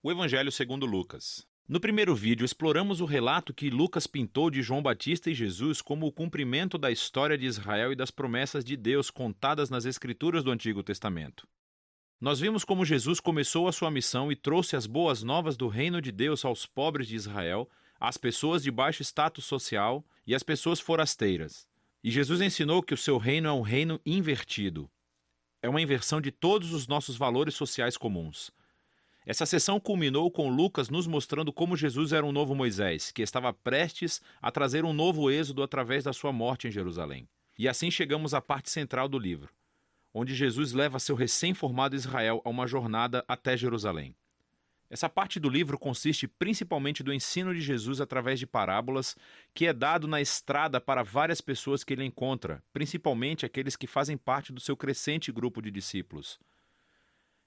O Evangelho segundo Lucas. No primeiro vídeo, exploramos o relato que Lucas pintou de João Batista e Jesus como o cumprimento da história de Israel e das promessas de Deus contadas nas Escrituras do Antigo Testamento. Nós vimos como Jesus começou a sua missão e trouxe as boas novas do reino de Deus aos pobres de Israel, às pessoas de baixo status social e às pessoas forasteiras. E Jesus ensinou que o seu reino é um reino invertido. É uma inversão de todos os nossos valores sociais comuns. Essa sessão culminou com Lucas nos mostrando como Jesus era um novo Moisés, que estava prestes a trazer um novo êxodo através da sua morte em Jerusalém. E assim chegamos à parte central do livro, onde Jesus leva seu recém-formado Israel a uma jornada até Jerusalém. Essa parte do livro consiste principalmente do ensino de Jesus através de parábolas, que é dado na estrada para várias pessoas que ele encontra, principalmente aqueles que fazem parte do seu crescente grupo de discípulos.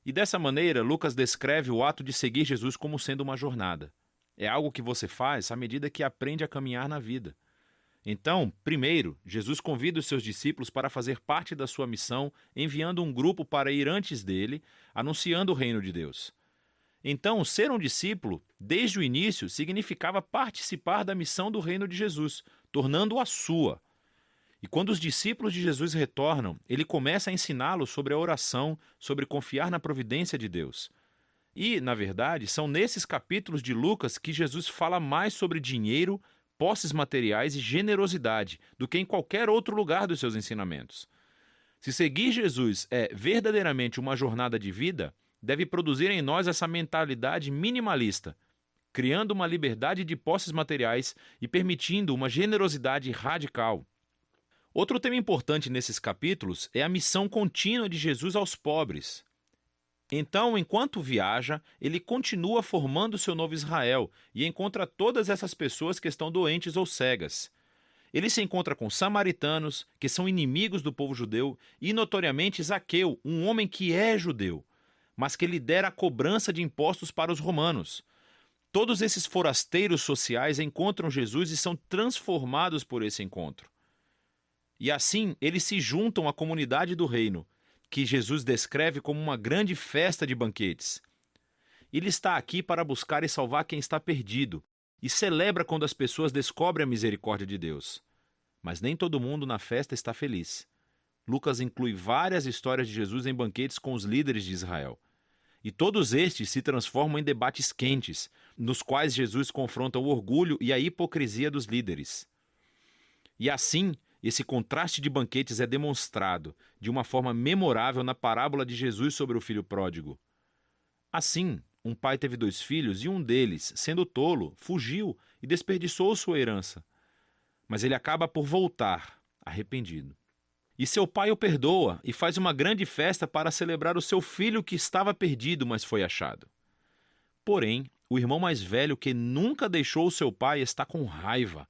E dessa maneira, Lucas descreve o ato de seguir Jesus como sendo uma jornada. É algo que você faz à medida que aprende a caminhar na vida. Então, primeiro, Jesus convida os seus discípulos para fazer parte da sua missão, enviando um grupo para ir antes dele, anunciando o reino de Deus. Então, ser um discípulo, desde o início, significava participar da missão do reino de Jesus, tornando-a sua. E quando os discípulos de Jesus retornam, ele começa a ensiná-los sobre a oração, sobre confiar na providência de Deus. E, na verdade, são nesses capítulos de Lucas que Jesus fala mais sobre dinheiro, posses materiais e generosidade do que em qualquer outro lugar dos seus ensinamentos. Se seguir Jesus é verdadeiramente uma jornada de vida, deve produzir em nós essa mentalidade minimalista, criando uma liberdade de posses materiais e permitindo uma generosidade radical. Outro tema importante nesses capítulos é a missão contínua de Jesus aos pobres. Então, enquanto viaja, ele continua formando seu novo Israel e encontra todas essas pessoas que estão doentes ou cegas. Ele se encontra com samaritanos, que são inimigos do povo judeu, e notoriamente Zaqueu, um homem que é judeu, mas que lidera a cobrança de impostos para os romanos. Todos esses forasteiros sociais encontram Jesus e são transformados por esse encontro. E assim, eles se juntam à comunidade do reino, que Jesus descreve como uma grande festa de banquetes. Ele está aqui para buscar e salvar quem está perdido, e celebra quando as pessoas descobrem a misericórdia de Deus. Mas nem todo mundo na festa está feliz. Lucas inclui várias histórias de Jesus em banquetes com os líderes de Israel. E todos estes se transformam em debates quentes, nos quais Jesus confronta o orgulho e a hipocrisia dos líderes. E assim, esse contraste de banquetes é demonstrado de uma forma memorável na parábola de Jesus sobre o filho pródigo. Assim, um pai teve 2 filhos e um deles, sendo tolo, fugiu e desperdiçou sua herança. Mas ele acaba por voltar, arrependido. E seu pai o perdoa e faz uma grande festa para celebrar o seu filho que estava perdido, mas foi achado. Porém, o irmão mais velho, que nunca deixou o seu pai, está com raiva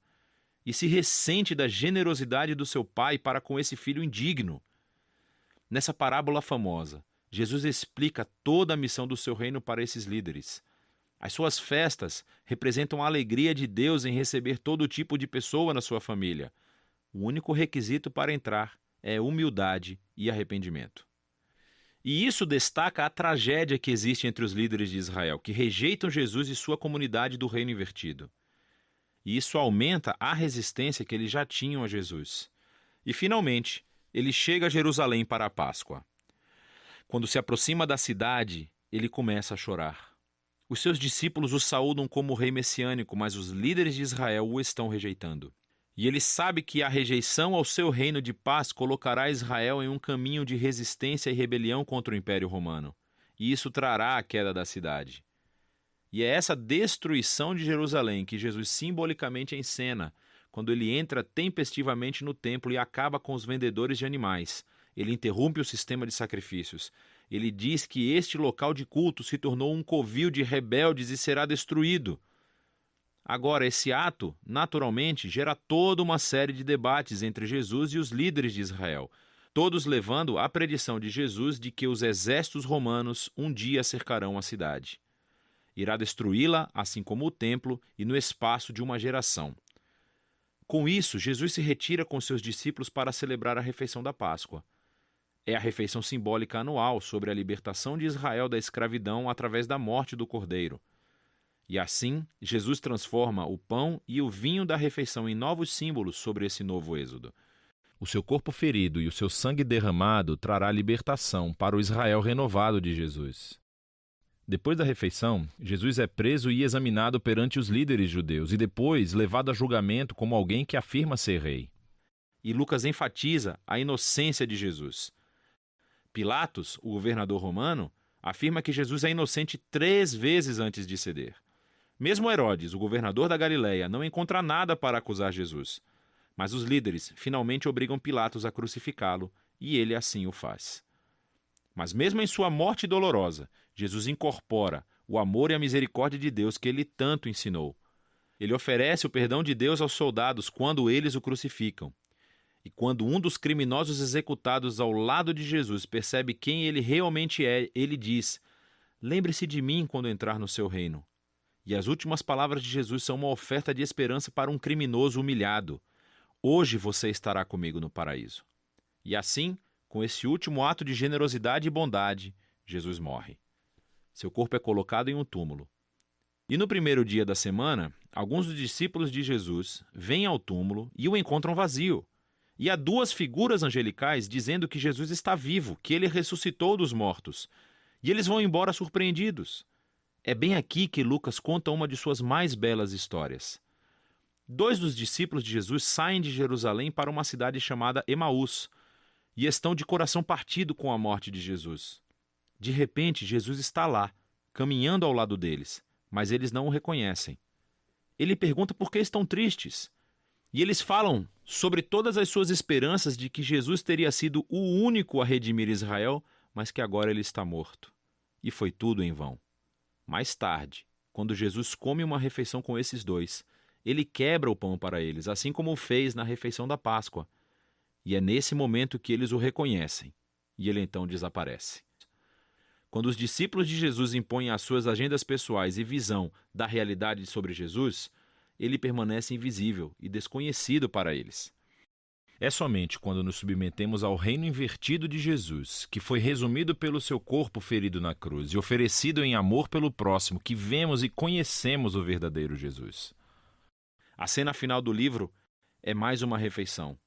e se ressente da generosidade do seu pai para com esse filho indigno. Nessa parábola famosa, Jesus explica toda a missão do seu reino para esses líderes. As suas festas representam a alegria de Deus em receber todo tipo de pessoa na sua família. O único requisito para entrar é humildade e arrependimento. E isso destaca a tragédia que existe entre os líderes de Israel, que rejeitam Jesus e sua comunidade do reino invertido. E isso aumenta a resistência que eles já tinham a Jesus. E, finalmente, ele chega a Jerusalém para a Páscoa. Quando se aproxima da cidade, ele começa a chorar. Os seus discípulos o saúdam como rei messiânico, mas os líderes de Israel o estão rejeitando. E ele sabe que a rejeição ao seu reino de paz colocará Israel em um caminho de resistência e rebelião contra o Império Romano. E isso trará a queda da cidade. E é essa destruição de Jerusalém que Jesus simbolicamente encena quando ele entra tempestivamente no templo e acaba com os vendedores de animais. Ele interrompe o sistema de sacrifícios. Ele diz que este local de culto se tornou um covil de rebeldes e será destruído. Agora, esse ato, naturalmente, gera toda uma série de debates entre Jesus e os líderes de Israel, todos levando à predição de Jesus de que os exércitos romanos um dia cercarão a cidade. Irá destruí-la, assim como o templo, e no espaço de uma geração. Com isso, Jesus se retira com seus discípulos para celebrar a refeição da Páscoa. É a refeição simbólica anual sobre a libertação de Israel da escravidão através da morte do Cordeiro. E assim, Jesus transforma o pão e o vinho da refeição em novos símbolos sobre esse novo êxodo. O seu corpo ferido e o seu sangue derramado trará libertação para o Israel renovado de Jesus. Depois da refeição, Jesus é preso e examinado perante os líderes judeus e depois levado a julgamento como alguém que afirma ser rei. E Lucas enfatiza a inocência de Jesus. Pilatos, o governador romano, afirma que Jesus é inocente 3 vezes antes de ceder. Mesmo Herodes, o governador da Galileia, não encontra nada para acusar Jesus. Mas os líderes finalmente obrigam Pilatos a crucificá-lo, e ele assim o faz. Mas mesmo em sua morte dolorosa, Jesus incorpora o amor e a misericórdia de Deus que ele tanto ensinou. Ele oferece o perdão de Deus aos soldados quando eles o crucificam. E quando um dos criminosos executados ao lado de Jesus percebe quem ele realmente é, ele diz: "Lembre-se de mim quando entrar no seu reino." E as últimas palavras de Jesus são uma oferta de esperança para um criminoso humilhado. "Hoje você estará comigo no paraíso." E assim, com esse último ato de generosidade e bondade, Jesus morre. Seu corpo é colocado em um túmulo. E no primeiro dia da semana, alguns dos discípulos de Jesus vêm ao túmulo e o encontram vazio. E há 2 figuras angelicais dizendo que Jesus está vivo, que ele ressuscitou dos mortos. E eles vão embora surpreendidos. É bem aqui que Lucas conta uma de suas mais belas histórias. 2 dos discípulos de Jesus saem de Jerusalém para uma cidade chamada Emaús e estão de coração partido com a morte de Jesus. De repente, Jesus está lá, caminhando ao lado deles, mas eles não o reconhecem. Ele pergunta por que estão tristes. E eles falam sobre todas as suas esperanças de que Jesus teria sido o único a redimir Israel, mas que agora ele está morto. E foi tudo em vão. Mais tarde, quando Jesus come uma refeição com esses 2, ele quebra o pão para eles, assim como o fez na refeição da Páscoa. E é nesse momento que eles o reconhecem, e ele então desaparece. Quando os discípulos de Jesus impõem as suas agendas pessoais e visão da realidade sobre Jesus, ele permanece invisível e desconhecido para eles. É somente quando nos submetemos ao reino invertido de Jesus, que foi resumido pelo seu corpo ferido na cruz e oferecido em amor pelo próximo, que vemos e conhecemos o verdadeiro Jesus. A cena final do livro é mais uma refeição.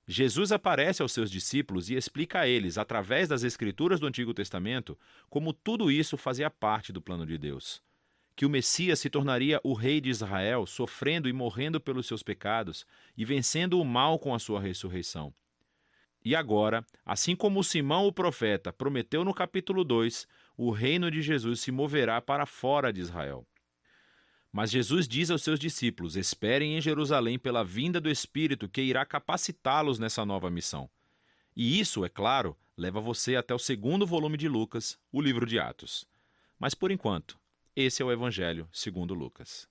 Jesus aparece aos seus discípulos e explica a eles, através das Escrituras do Antigo Testamento, como tudo isso fazia parte do plano de Deus. Que o Messias se tornaria o rei de Israel, sofrendo e morrendo pelos seus pecados e vencendo o mal com a sua ressurreição. E agora, assim como Simão o profeta prometeu no capítulo 2, o reino de Jesus se moverá para fora de Israel. Mas Jesus diz aos seus discípulos: esperem em Jerusalém pela vinda do Espírito que irá capacitá-los nessa nova missão. E isso, é claro, leva você até o 2º volume de Lucas, o livro de Atos. Mas por enquanto, esse é o Evangelho segundo Lucas.